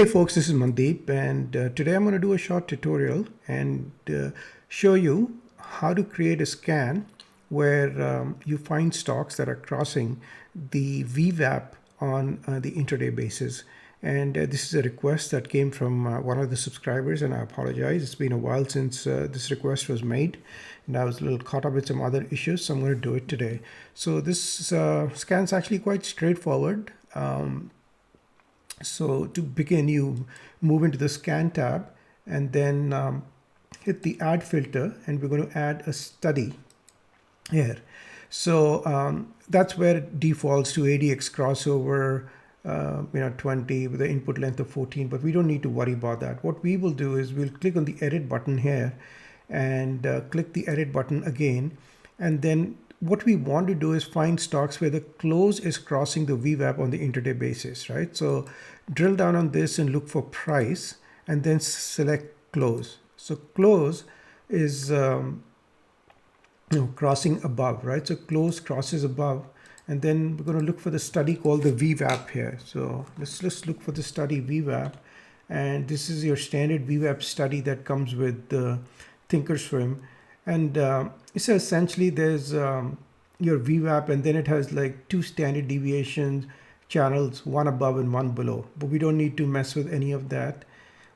Hey folks, this is Mandeep, and today I'm going to do a short tutorial and show you how to create a scan where you find stocks that are crossing the VWAP on the intraday basis. And this is a request that came from one of the subscribers, and I apologize. It's been a while since this request was made, and I was a little caught up with some other issues, so I'm going to do it today. So this scan's actually quite straightforward. So to begin, you move into the scan tab and then hit the add filter, and we're going to add a study here. So that's where it defaults to ADX crossover, 20 with the input length of 14, but we don't need to worry about that. What we will do is we'll click on the edit button here and click the edit button again, and then what we want to do is find stocks where the close is crossing the VWAP on the intraday basis, right? So drill down on this and look for price and then select close. So close is crossing above, right? So close crosses above, and then we're going to look for the study called the VWAP here. So let's just look for the study VWAP, and this is your standard VWAP study that comes with the Thinkorswim. And so essentially there's your VWAP, and then it has like two standard deviations channels, one above and one below, but we don't need to mess with any of that.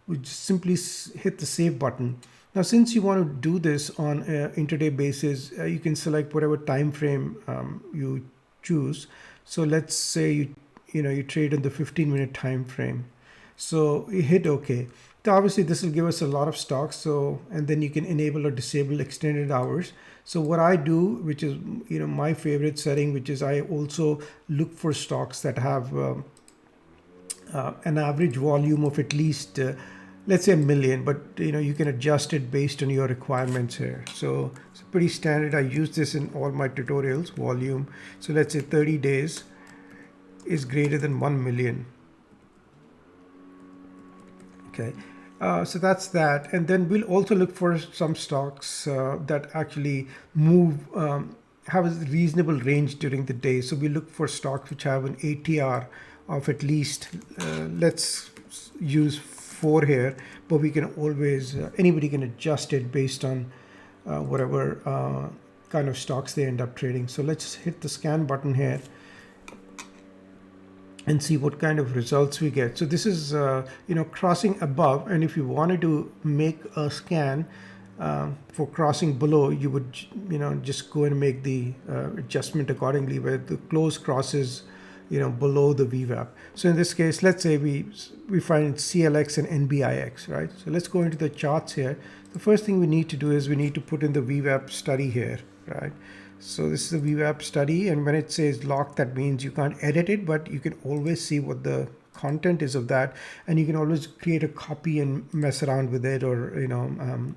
We just simply hit the save button. Now, since you want to do this on an intraday basis, you can select whatever time frame you choose. So let's say you trade in the 15-minute time frame. So you hit OK. So obviously this will give us a lot of stocks. So, and then you can enable or disable extended hours. So what I do, which is my favorite setting, which is I also look for stocks that have an average volume of at least let's say 1 million, but you can adjust it based on your requirements here. So it's pretty standard. I use this in all my tutorials. Volume. So let's say 30 days is greater than 1 million. Okay. So that's that, and then we'll also look for some stocks that actually move, have a reasonable range during the day. So we look for stocks which have an ATR of at least, let's use 4 here, but we can always, anybody can adjust it based on whatever kind of stocks they end up trading. So let's hit the scan button here and see what kind of results we get. So this is crossing above, and if you wanted to make a scan for crossing below, you would just go and make the adjustment accordingly, where the close crosses below the VWAP. So in this case, let's say we find CLX and NBIX, right? So let's go into the charts here. The first thing we need to do is we need to put in the VWAP study here, right? So this is the VWAP study, and when it says locked, that means you can't edit it, but you can always see what the content is of that, and you can always create a copy and mess around with it, or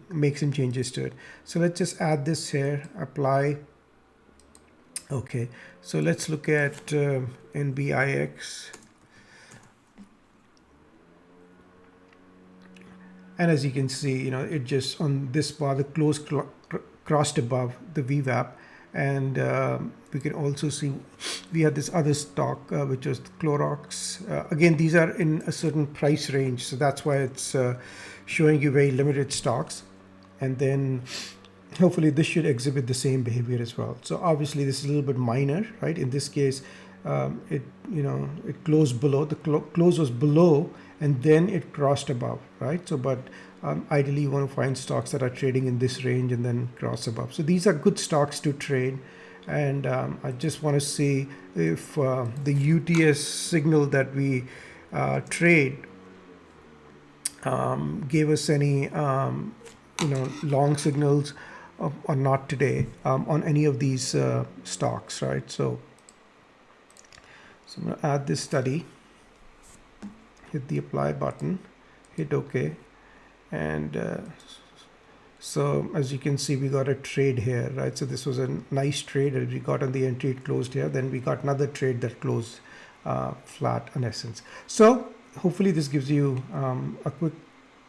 make some changes to it. So let's just add this here, apply. Okay, so let's look at NBIX, and as you can see, it just on this bar the close crossed above the VWAP. And we can also see we had this other stock which was Clorox. Again, these are in a certain price range, so that's why it's showing you very limited stocks. And then hopefully this should exhibit the same behavior as well. So obviously this is a little bit minor, right? In this case, it closed below. The close was below, and then it crossed above, right? So but ideally you want to find stocks that are trading in this range and then cross above. So these are good stocks to trade, and I just want to see if the UTS signal that we trade gave us any long signals or not today on any of these stocks, right? So I'm going to add this study, hit the apply button, hit OK. And so as you can see, we got a trade here, right? So this was a nice trade that we got on the entry, it closed here. Then we got another trade that closed flat in essence. So hopefully this gives you a quick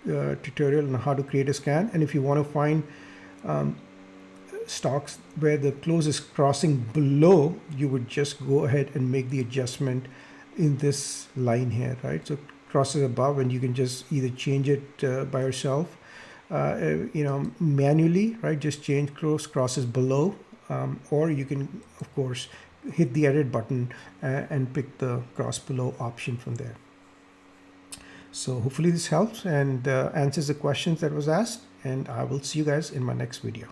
tutorial on how to create a scan. And if you want to find stocks where the close is crossing below, you would just go ahead and make the adjustment in this line here, right? So crosses above, and you can just either change it by yourself, manually, right? Just change crosses below, or you can, of course, hit the edit button and pick the cross below option from there. So hopefully this helps and answers the questions that was asked, and I will see you guys in my next video.